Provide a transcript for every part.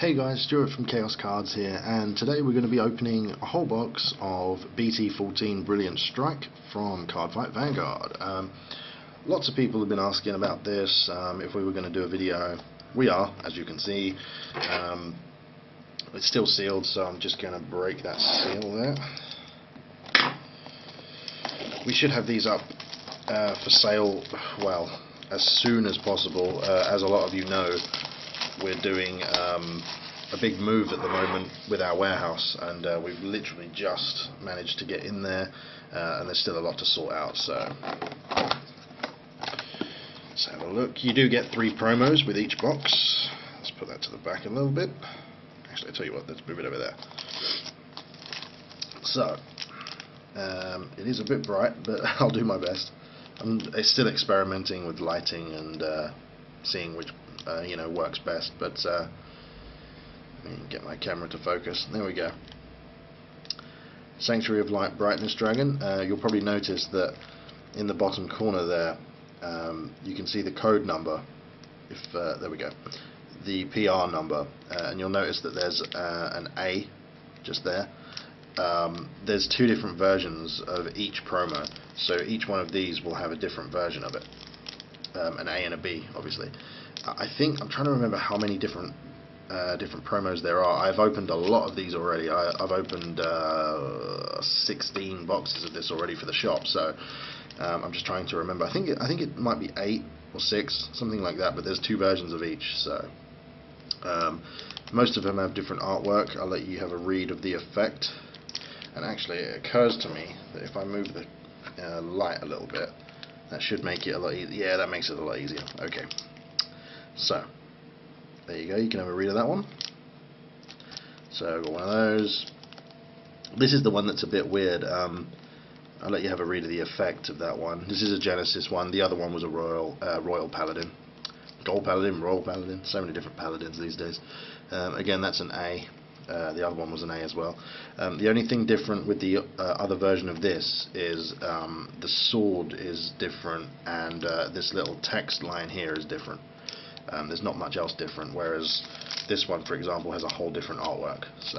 Hey guys, Stuart from Chaos Cards here, and today we're going to be opening a whole box of BT14 Brilliant Strike from Cardfight Vanguard. Lots of people have been asking about this, if we were going to do a video. We are, as you can see. It's still sealed, so I'm just going to break that seal there. We should have these up for sale, well, as soon as possible. As a lot of you know, we're doing a big move at the moment with our warehouse, and we've literally just managed to get in there, and there's still a lot to sort out, so let's have a look. You do get 3 promos with each box. Let's put that to the back a little bit. Actually, I'll tell you what, let's move it over there. So it is a bit bright, but I'll do my best. I'm still experimenting with lighting and seeing which works best, but let me get my camera to focus. There we go. Sanctuary of Light Brightness Dragon. You'll probably notice that in the bottom corner there, you can see the code number. There we go, the PR number, and you'll notice that there's an A just there. There's 2 different versions of each promo, so each one of these will have a different version of it, an A and a B, obviously. I think, I'm trying to remember how many different promos there are. I've opened a lot of these already. I've opened 16 boxes of this already for the shop, so I'm just trying to remember. I think it might be 8 or 6, something like that, but there's 2 versions of each, so most of them have different artwork. I'll let you have a read of the effect. And actually, it occurs to me that if I move the light a little bit, that should make it a lot easier. Yeah, that makes it a lot easier. Okay. So, there you go, you can have a read of that one. So, I've got one of those. This is the one that's a bit weird. I'll let you have a read of the effect of that one. This is a Genesis one. The other one was a Royal Paladin. Gold Paladin, Royal Paladin, so many different Paladins these days. Again, that's an A. The other one was an A as well. The only thing different with the other version of this is the sword is different, and this little text line here is different. There's not much else different, whereas this one, for example, has a whole different artwork. So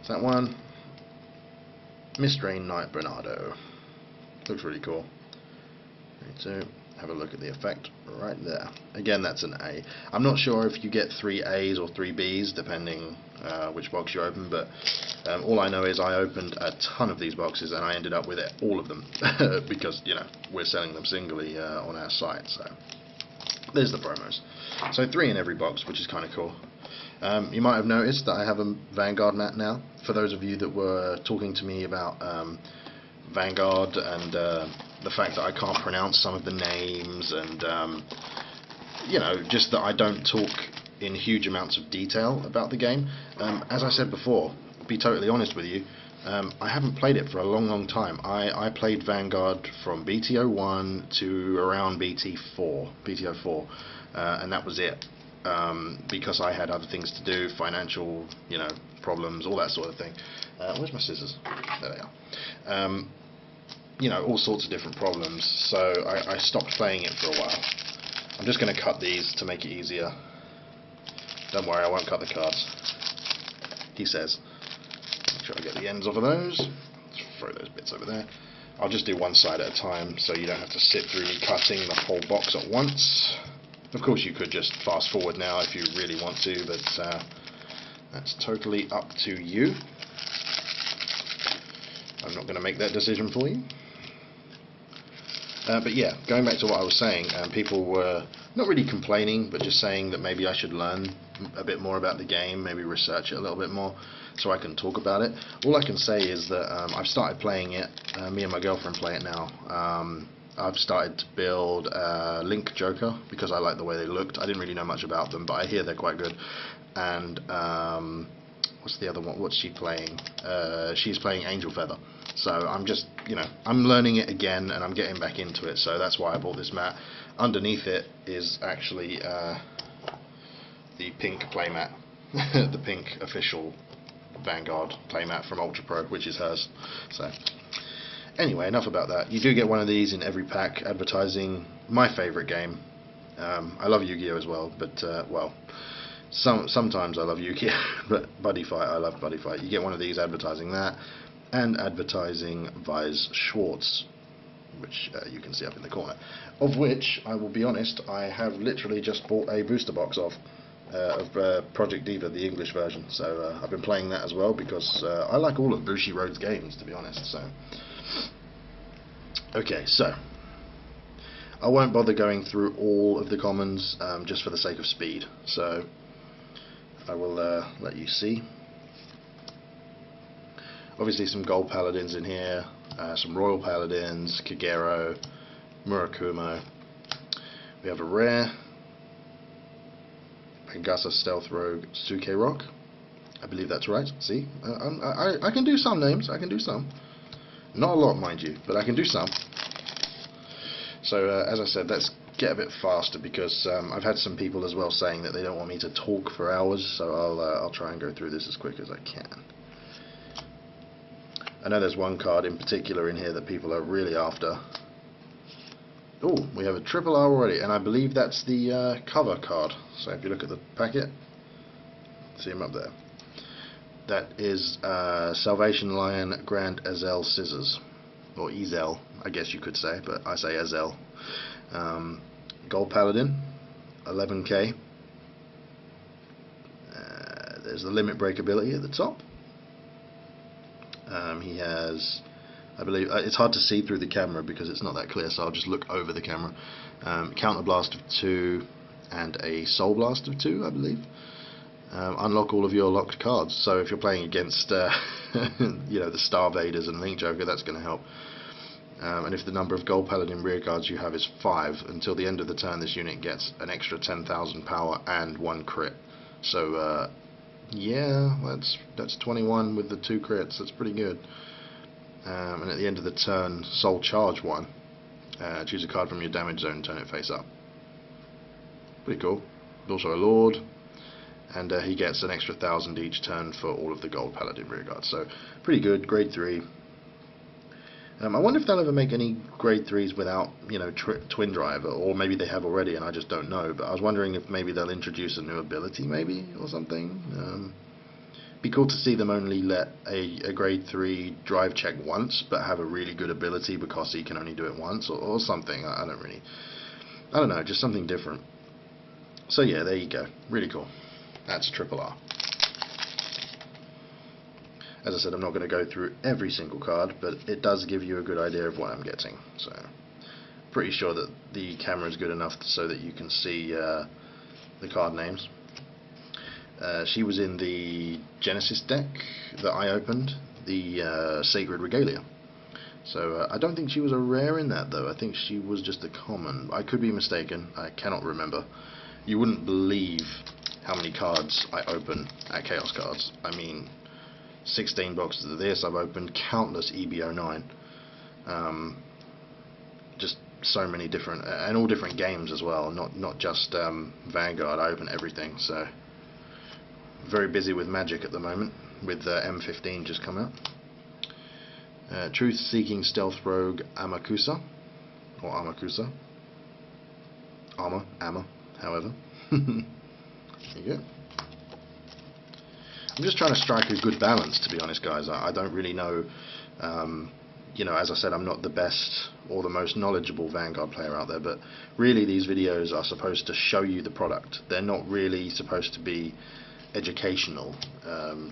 that one, Mistrain Knight Bernardo, looks really cool. So have a look at the effect right there. Again, that's an A. I'm not sure if you get 3 A's or 3 B's depending which box you open, but all I know is I opened a ton of these boxes and I ended up with all of them because we're selling them singly on our site. So there's the promos. So 3 in every box, which is kind of cool. You might have noticed that I have a Vanguard mat now. For those of you that were talking to me about Vanguard and the fact that I can't pronounce some of the names, and just that I don't talk in huge amounts of detail about the game. As I said before, to be totally honest with you, I haven't played it for a long time. I played Vanguard from BT01 to around BT04, and that was it, because I had other things to do, financial problems, all that sort of thing. Where's my scissors? There they are. All sorts of different problems, so I stopped playing it for a while. I'm just going to cut these to make it easier. Don't worry, I won't cut the cards, he says. Make sure I get the ends off of those. Let's throw those bits over there. I'll just do one side at a time, so you don't have to sit through me cutting the whole box at once. Of course, you could just fast forward now if you really want to, but that's totally up to you. I'm not going to make that decision for you. But yeah, going back to what I was saying, people were not really complaining, but just saying that maybe I should learn a bit more about the game, maybe research it a little bit more, so I can talk about it. All I can say is that I've started playing it. Me and my girlfriend play it now. I've started to build Link Joker because I like the way they looked. I didn't really know much about them, but I hear they're quite good. And what's the other one? What's she playing? She's playing Angel Feather. So I'm just, I'm learning it again and I'm getting back into it, so that's why I bought this mat. Underneath it is actually the pink playmat, the pink official Vanguard playmat from Ultra Pro, which is hers. So anyway, enough about that. You do get one of these in every pack, advertising my favourite game. I love Yu-Gi-Oh as well, but well, Sometimes I love Yu-Gi-Oh, but Buddy Fight, I love Buddy Fight. You get one of these advertising that, and advertising Vise Schwartz, which you can see up in the corner, of which, I will be honest, I have literally just bought a booster box of Project Diva, the English version. So I've been playing that as well, because I like all of Bushiroad's games, to be honest. So okay, so I won't bother going through all of the commons, just for the sake of speed. So I will let you see. Obviously some Gold Paladins in here, some Royal Paladins, Kagero, Murakumo. We have a rare, Pangasa Stealth Rogue, Suke Rock. I believe that's right. See, I can do some names. I can do some. Not a lot, mind you, but I can do some. So as I said, let's get a bit faster, because I've had some people as well saying that they don't want me to talk for hours. So I'll try and go through this as quick as I can. I know there's one card in particular in here that people are really after. Oh, we have a triple R already, and I believe that's the cover card. So if you look at the packet, see him up there. That is Salvation Lion Grand Azel Scissors, or Ezel, I guess you could say, but I say Azel. Gold Paladin, 11k. There's the limit break ability at the top. He has, I believe, it's hard to see through the camera because it's not that clear, so I'll just look over the camera. Counter Blast of 2 and a Soul Blast of 2, I believe. Unlock all of your locked cards. So if you're playing against, you know, the Star Vaders and Link Joker, that's going to help. And if the number of Gold Paladin rear guards you have is 5, until the end of the turn, this unit gets an extra 10,000 power and 1 crit. So yeah, that's 21 with the 2 crits. That's pretty good. And at the end of the turn, Soul Charge 1. Choose a card from your damage zone and turn it face up. Pretty cool. Also a Lord, and he gets an extra 1,000 each turn for all of the Gold Paladin rearguards. So pretty good. Grade 3. I wonder if they'll ever make any grade 3s without, you know, Twin Driver, or maybe they have already and I just don't know. But I was wondering if maybe they'll introduce a new ability, maybe, or something. Be cool to see them only let a grade 3 drive check once, but have a really good ability because he can only do it once, or something. I don't know, just something different. So yeah, there you go. Really cool. That's triple R. As I said, I'm not going to go through every single card, but it does give you a good idea of what I'm getting. So, pretty sure that the camera is good enough so that you can see the card names. She was in the Genesis deck that I opened, the Sacred Regalia. So I don't think she was a rare in that, though. I think she was just a common. I could be mistaken. I cannot remember. You wouldn't believe how many cards I open at Chaos Cards. I mean, 16 boxes of this. I've opened countless EB09. Just so many different, and all different games as well. Not just Vanguard. I open everything. So very busy with Magic at the moment, with M15 just come out. Truth-seeking stealth rogue Amakusa, or Amakusa. Amma, however. There you go. I'm just trying to strike a good balance, to be honest, guys. I don't really know, you know, as I said, I'm not the best or the most knowledgeable Vanguard player out there, but really these videos are supposed to show you the product. They're not really supposed to be educational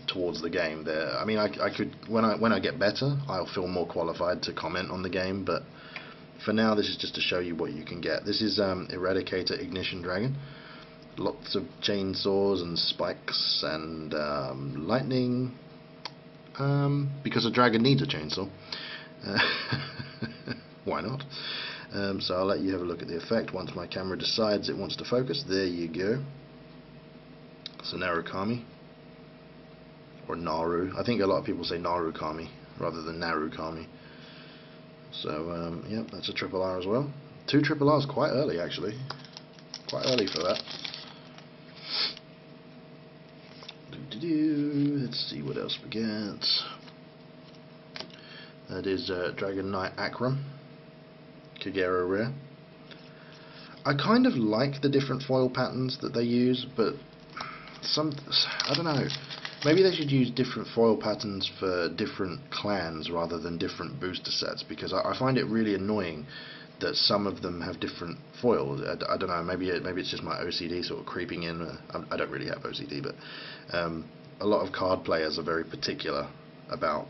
towards the game. I mean, I could, when I get better, I'll feel more qualified to comment on the game, but for now this is just to show you what you can get. This is Eradicator Ignition Dragon. Lots of chainsaws and spikes and lightning, because a dragon needs a chainsaw. Why not? So I'll let you have a look at the effect once my camera decides it wants to focus. There you go. So Narukami, or Naru. I think a lot of people say Narukami rather than Narukami. So yeah, that's a triple R as well. 2 triple R's quite early, actually. Quite early for that. Let's see what else we get. That is Dragon Knight Akram, Kagero rare. I kind of like the different foil patterns that they use, but I don't know. Maybe they should use different foil patterns for different clans rather than different booster sets, because I find it really annoying that some of them have different foils. I don't know. Maybe it's just my OCD sort of creeping in. I don't really have OCD, but a lot of card players are very particular about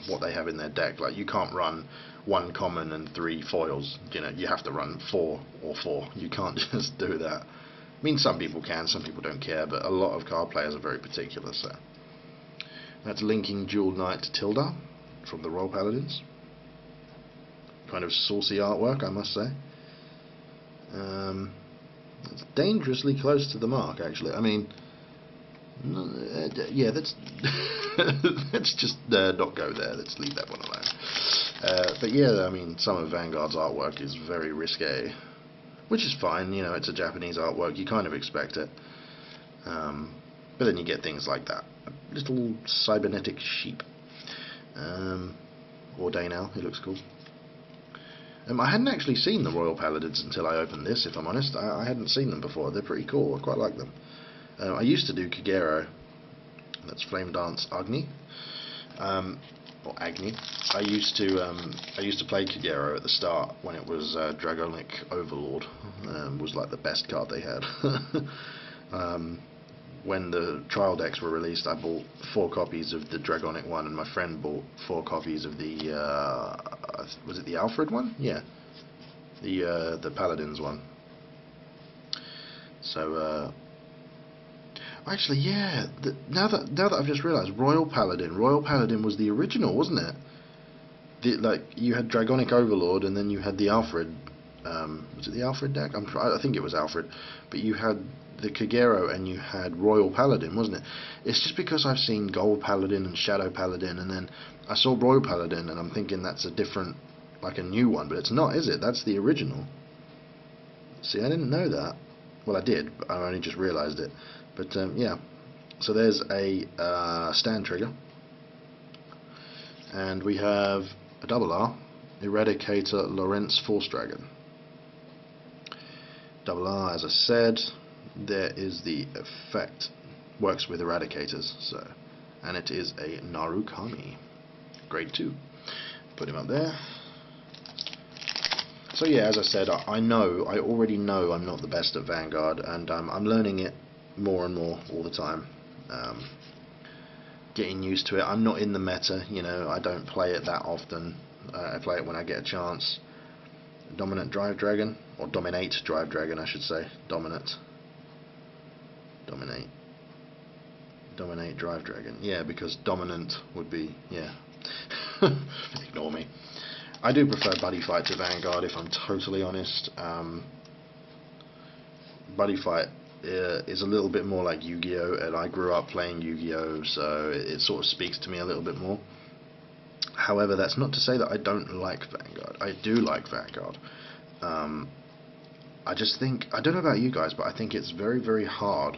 what they have in their deck. Like, you can't run 1 common and 3 foils. You know, you have to run 4 or 4. You can't just do that. I mean, some people can, some people don't care, but a lot of card players are very particular. So that's linking Dual Knight to Tilda from the Royal Paladins. Kind of saucy artwork, I must say. It's dangerously close to the mark, actually. I mean, yeah, let's let's just not go there. Let's leave that one alone. But yeah, I mean, some of Vanguard's artwork is very risque, which is fine. You know, it's a Japanese artwork. You kind of expect it. But then you get things like that. A little cybernetic sheep. Or Daynell, he looks cool. I hadn't actually seen the Royal Paladins until I opened this, if I'm honest. I hadn't seen them before. They're pretty cool. I quite like them. I used to do Kagero. That's Flame Dance Agni. Or Agni. I used to play Kagero at the start when it was Dragonic Overlord. Was like the best card they had. When the trial decks were released, I bought 4 copies of the Dragonic one, and my friend bought 4 copies of the was it the Alfred one? Yeah, the Paladins one. So actually, yeah. Now that I've just realised, Royal Paladin was the original, wasn't it? Like, you had Dragonic Overlord, and then you had the Alfred. Was it the Alfred deck? I think it was Alfred, but you had the Kagero and you had Royal Paladin, wasn't it? It's just because I've seen Gold Paladin and Shadow Paladin, and then I saw Royal Paladin, and I'm thinking that's a different, like a new one, but it's not, is it? That's the original. See, I didn't know that. Well, I did, but I only just realised it. But yeah, so there's a stand trigger, and we have a double R, Eradicator Lorentz Force Dragon. Double R, as I said, there is the effect, works with Eradicators, so, and it is a Narukami, grade 2. Put him up there. So yeah, as I said, I already know I'm not the best at Vanguard, and I'm learning it more and more all the time. Getting used to it. I'm not in the meta, you know, I don't play it that often. I play it when I get a chance. Dominant Drive Dragon, or Dominate Drive Dragon, I should say. Dominate Drive Dragon. Yeah, because Dominant would be, yeah. Ignore me. I do prefer Buddy Fight to Vanguard, if I'm totally honest. Buddy Fight is a little bit more like Yu-Gi-Oh, and I grew up playing Yu-Gi-Oh, so it sort of speaks to me a little bit more. However, that's not to say that I don't like Vanguard. I do like Vanguard. I just think, I don't know about you guys, but I think it's very, very hard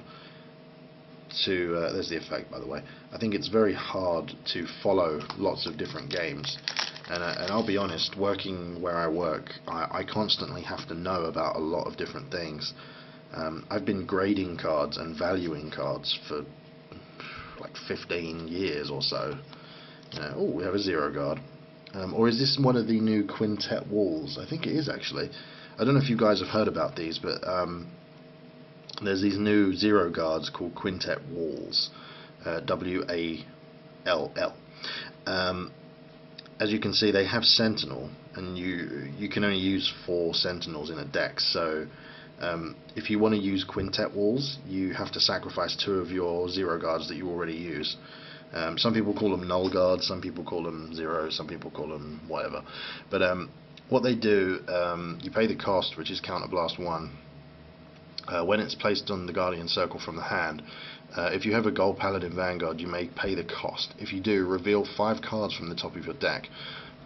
to, there's the effect, by the way. I think it's very hard to follow lots of different games. And I'll be honest, working where I work, I constantly have to know about a lot of different things. I've been grading cards and valuing cards for like 15 years or so. Oh, we have a Zero Guard. Or is this one of the new Quintet Walls? I think it is, actually. I don't know if you guys have heard about these, but there's these new Zero Guards called Quintet Walls. W-A-L-L. As you can see, they have Sentinel, and you can only use 4 Sentinels in a deck, so if you want to use Quintet Walls, you have to sacrifice 2 of your Zero Guards that you already use. Some people call them Null Guards, some people call them Zero, some people call them whatever. But what they do, you pay the cost, which is Counterblast 1. When it's placed on the Guardian Circle from the hand, if you have a Gold Paladin Vanguard, you may pay the cost. If you do, reveal 5 cards from the top of your deck.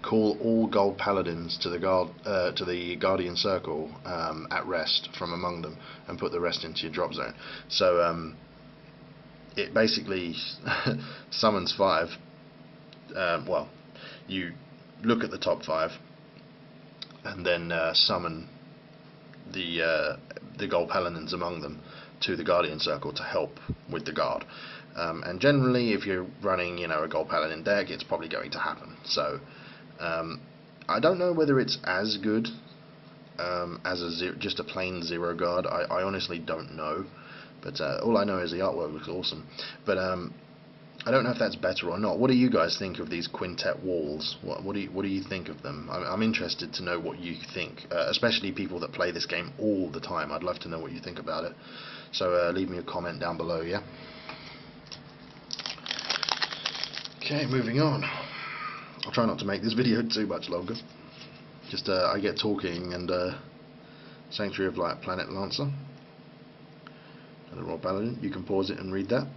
Call all Gold Paladins to the Guardian Circle at rest from among them, and put the rest into your drop zone. So it basically summons 5. Well, you look at the top 5, and then summon the Gold Paladins among them. to the Guardian Circle to help with the guard. And generally, if you're running, a Gold Paladin deck, it's probably going to happen. So, I don't know whether it's as good as just a plain zero guard. I honestly don't know. But all I know is the artwork looks awesome. But I don't know if that's better or not. What do you guys think of these quintet walls? What do you think of them? I'm interested to know what you think, especially people that play this game all the time. I'd love to know what you think about it. So leave me a comment down below, yeah? Okay, moving on. I'll try not to make this video too much longer. Just I get talking, and Sanctuary of Light, Planet Lancer, and the Royal Paladin. You can pause it and read that.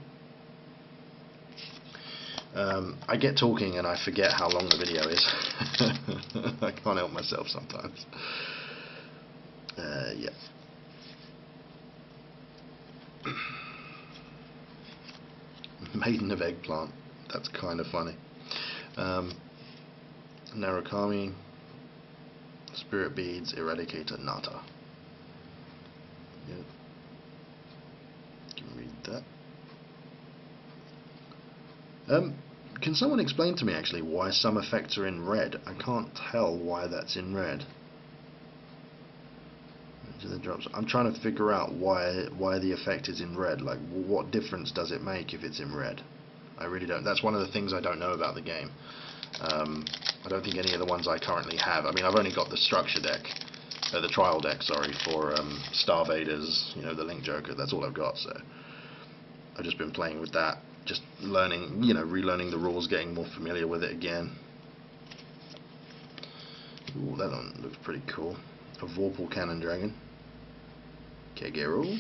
I get talking and I forget how long the video is. I can't help myself sometimes. Yeah. Maiden of Eggplant. That's kind of funny. Narukami, Spirit Beads, Eradicator, Nata. Yep. You can read that. Can someone explain to me actually why some effects are in red? I can't tell why that's in red. I'm trying to figure out why the effect is in red. Like, what difference does it make if it's in red? I really don't. That's one of the things I don't know about the game. I don't think any of the ones I currently have. I mean, I've only got the structure deck, the trial deck, sorry, for Star Vaders, the Link Joker. That's all I've got. So I've just been playing with that, just learning, relearning the rules, getting more familiar with it again. Ooh, that one looks pretty cool. A Vorpal Cannon Dragon. Kegero.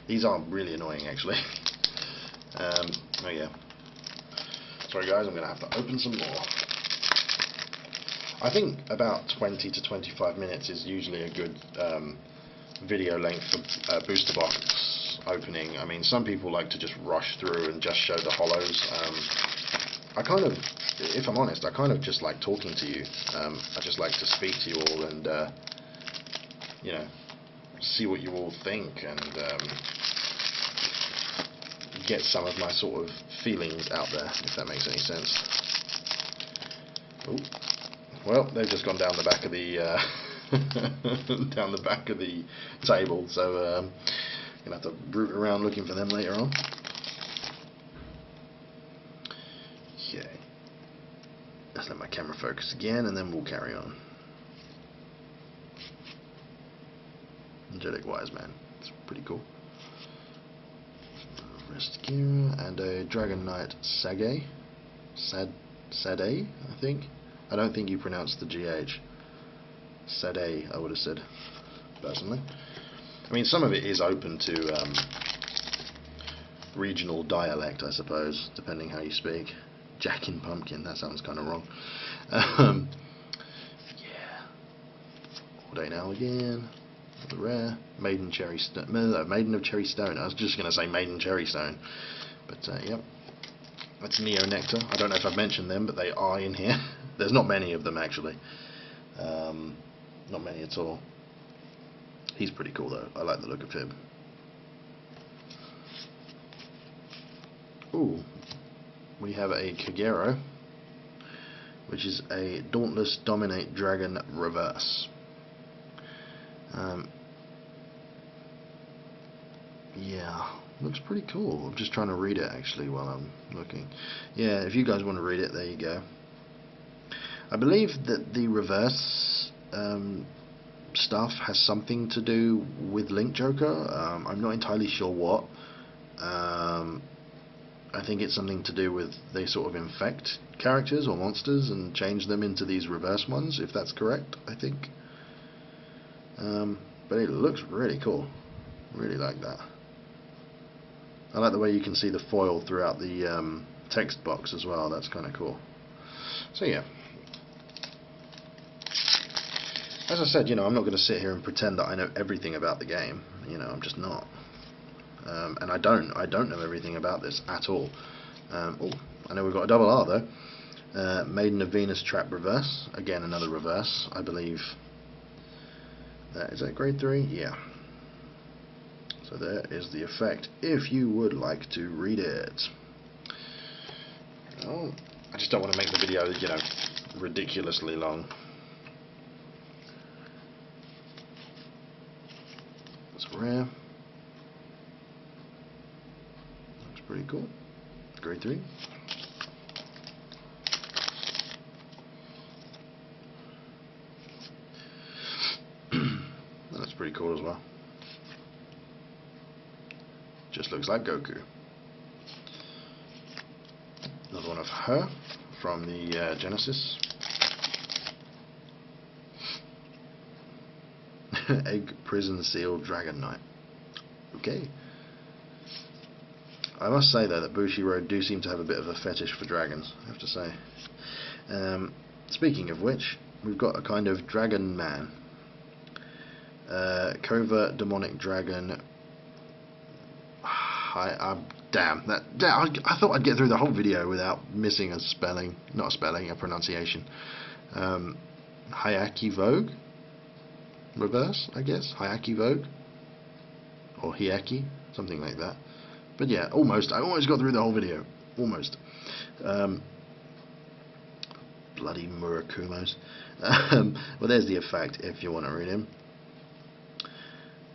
These are really annoying, actually. Oh yeah. Sorry guys, I'm going to have to open some more. I think about 20 to 25 minutes is usually a good video length for booster box opening. I mean, some people like to just rush through and just show the hollows. I kind of, if I'm honest, I kind of just like talking to you. I just like to speak to you all and, see what you all think and get some of my sort of feelings out there, if that makes any sense. Ooh. Well, they've just gone down the back of the down the back of the table, so gonna have to root around looking for them later on. Okay, let's let my camera focus again, and then we'll carry on. Angelic Wise Man, it's pretty coul. Restkira and a Dragon Knight Sade, I think. I don't think you pronounce the GH. Sade, I would have said, personally. I mean, some of it is open to regional dialect, I suppose, depending how you speak. Jack in Pumpkin, that sounds kind of wrong. Yeah. All Day Now again. The rare Maiden of Cherry Stone. I was just going to say Maiden Cherry Stone, but yep, that's Neo Nectar. I don't know if I've mentioned them, but they are in here. There's not many of them actually, not many at all. He's pretty cool though. I like the look of him. Ooh, we have a Kagero, which is a Dauntless Dominate Dragon Reverse. Yeah, looks pretty cool. I'm just trying to read it actually while I'm looking. Yeah, if you guys want to read it, there you go. I believe that the reverse stuff has something to do with Link Joker. I'm not entirely sure what. I think it's something to do with they sort of infect characters or monsters and change them into these reverse ones, if that's correct, I think. But it looks really cool. Really like that. I like the way you can see the foil throughout the text box as well. That's kind of cool. So yeah. As I said, I'm not going to sit here and pretend that I know everything about the game. I'm just not. And I don't know everything about this at all. Oh, I know we've got a double R though. Maiden of Venus Trap Reverse. Again, another reverse, I believe. Is that grade 3? Yeah. So there is the effect, if you would like to read it. Oh, I just don't want to make the video, you know, ridiculously long. It's rare. Looks pretty cool. Grade 3. That's pretty cool as well. Just looks like Goku. Another one of her from the Genesis. Egg Prison Seal Dragon Knight. Okay. I must say though that Bushiroad do seem to have a bit of a fetish for dragons, I have to say. Speaking of which, we've got a kind of dragon man. Covert Demonic Dragon. Damn, I thought I'd get through the whole video without missing a spelling, not a spelling, a pronunciation. Hyaki Vogue? Reverse, I guess? Hyaki Vogue? Or Hyaki? Something like that. But yeah, almost. I almost got through the whole video. Almost. Bloody Murakumos. Well, there's the effect, if you want to read him.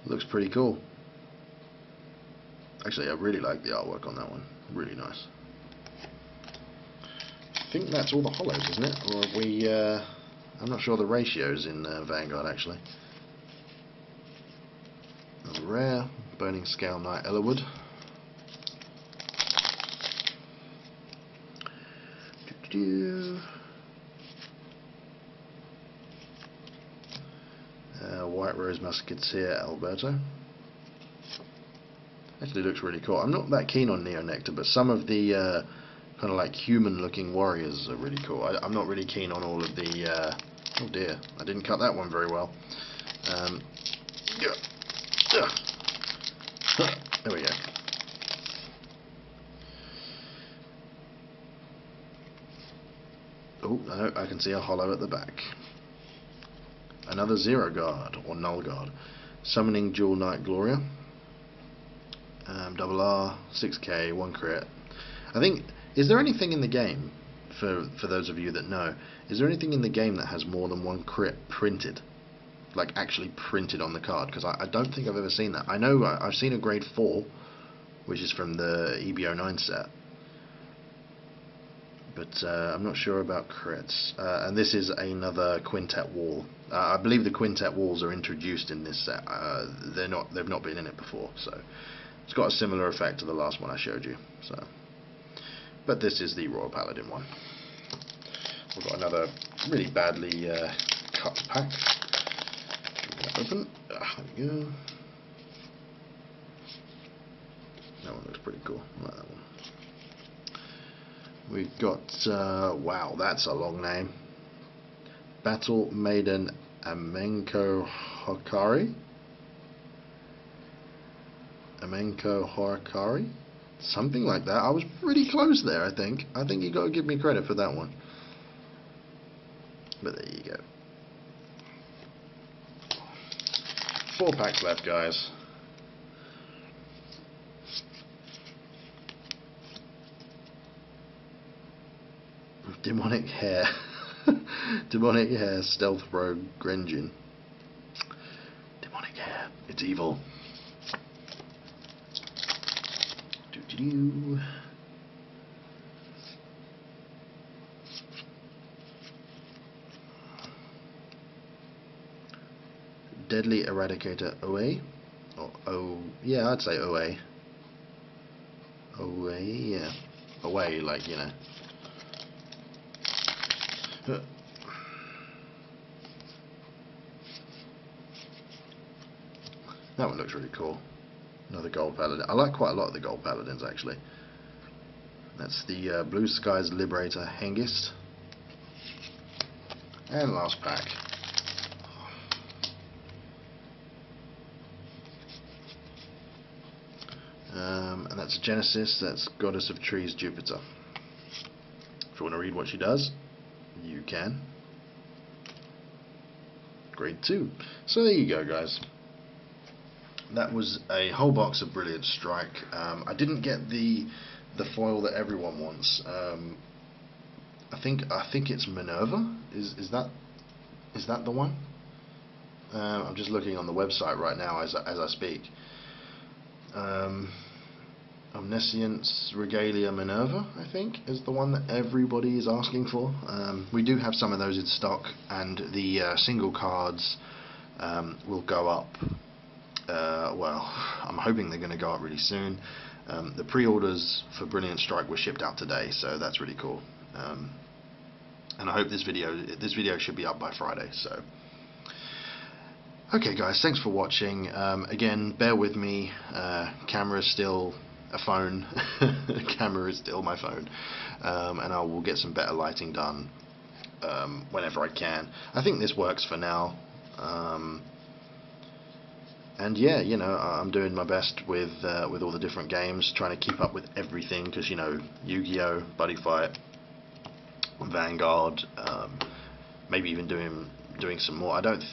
Looks pretty cool. Actually, I really like the artwork on that one. Really nice. I think that's all the hollows, isn't it? Or have we... I'm not sure the ratios in Vanguard, actually. Another rare. Burning Scale Knight Ellerwood. White Rose Musketeer Alberto. Actually looks really cool. I'm not that keen on Neo Nectar, but some of the kind of like human looking warriors are really cool. I'm not really keen on all of the oh dear, I didn't cut that one very well. There we go. Oh no, I can see a hollow at the back. Another Zero Guard or Null Guard. Summoning Jewel Knight Gloria. Double R, 6k, 1 crit. I think, is there anything in the game, for those of you that know, is there anything in the game that has more than 1 crit printed? Like actually printed on the card? Because I don't think I've ever seen that. I know I've seen a grade 4, which is from the EBO9 set. But I'm not sure about crits. And this is another quintet wall. I believe the quintet walls are introduced in this set. They've not been in it before, so it's got a similar effect to the last one I showed you. So, but this is the Royal Paladin one. We've got another really badly cut pack. Open. There we go. That one looks pretty cool. I like that one. We've got, wow, that's a long name. Battle Maiden Amenko Hokari? Amenko Horikari? Something like that. I was pretty close there, I think. I think you got to give me credit for that one. But there you go. 4 packs left, guys. Demonic Hair. Demonic Hair Stealth Rogue Grenjin. Demonic Hair. It's evil. Doo-doo-doo. Deadly Eradicator OA. Or O. Yeah, I'd say OA. OA, yeah. Away, like, you know. That one looks really cool. Another gold paladin. I like quite a lot of the gold paladins actually. That's the Blue Skies Liberator Hengist. And last pack. And that's a Genesis. That's Goddess of Trees Jupiter. If you want to read what she does, you can. Grade 2. So there you go, guys. that was a whole box of Brilliant Strike. I didn't get the foil that everyone wants. I think it's Minerva. Is that the one? I'm just looking on the website right now as I speak. Omniscience Regalia Minerva, I think, is the one that everybody is asking for. We do have some of those in stock, and the single cards will go up. Well, I'm hoping they're going to go up really soon. The pre-orders for Brilliant Strike were shipped out today, so that's really cool. And I hope this video should be up by Friday. So, okay, guys, thanks for watching. Again, bear with me. Camera is still a phone. Camera is still my phone, and I will get some better lighting done whenever I can. I think this works for now. And yeah, you know, I'm doing my best with all the different games, trying to keep up with everything, because, you know, Yu-Gi-Oh, Buddy Fight, Vanguard, maybe even doing some more. I don't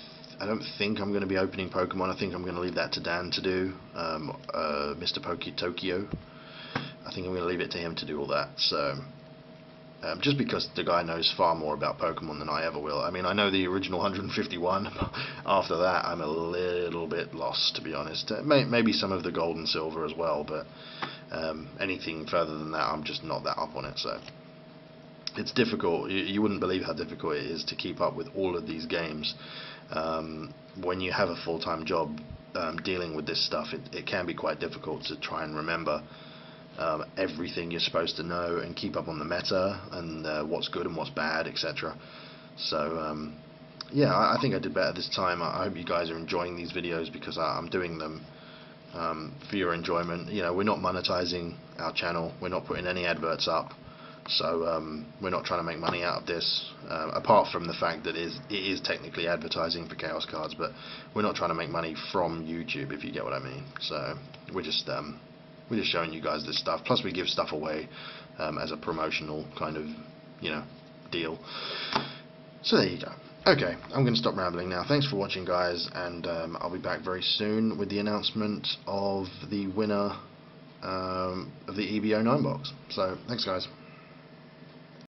think I'm going to be opening Pokemon. I think I'm going to leave that to Dan to do. Mr. Tokyo. I think I'm going to leave it to him to do all that. So, just because the guy knows far more about Pokemon than I ever will. I mean, I know the original 151. After that, I'm a little bit lost, to be honest. Maybe some of the Gold and Silver as well, but anything further than that, I'm just not that up on it. So, it's difficult. You wouldn't believe how difficult it is to keep up with all of these games. When you have a full-time job dealing with this stuff, it can be quite difficult to try and remember everything you're supposed to know and keep up on the meta and what's good and what's bad, etc. So yeah, I think I did better this time. I hope you guys are enjoying these videos, because I'm doing them for your enjoyment. You know, we're not monetizing our channel, we're not putting any adverts up, so we're not trying to make money out of this, apart from the fact that it is technically advertising for Chaos Cards, but we're not trying to make money from YouTube, if you get what I mean. So we're just showing you guys this stuff, plus we give stuff away as a promotional kind of, you know, deal. So there you go. Okay, I'm going to stop rambling now. Thanks for watching, guys, and I'll be back very soon with the announcement of the winner of the EBO 9 box. So thanks, guys.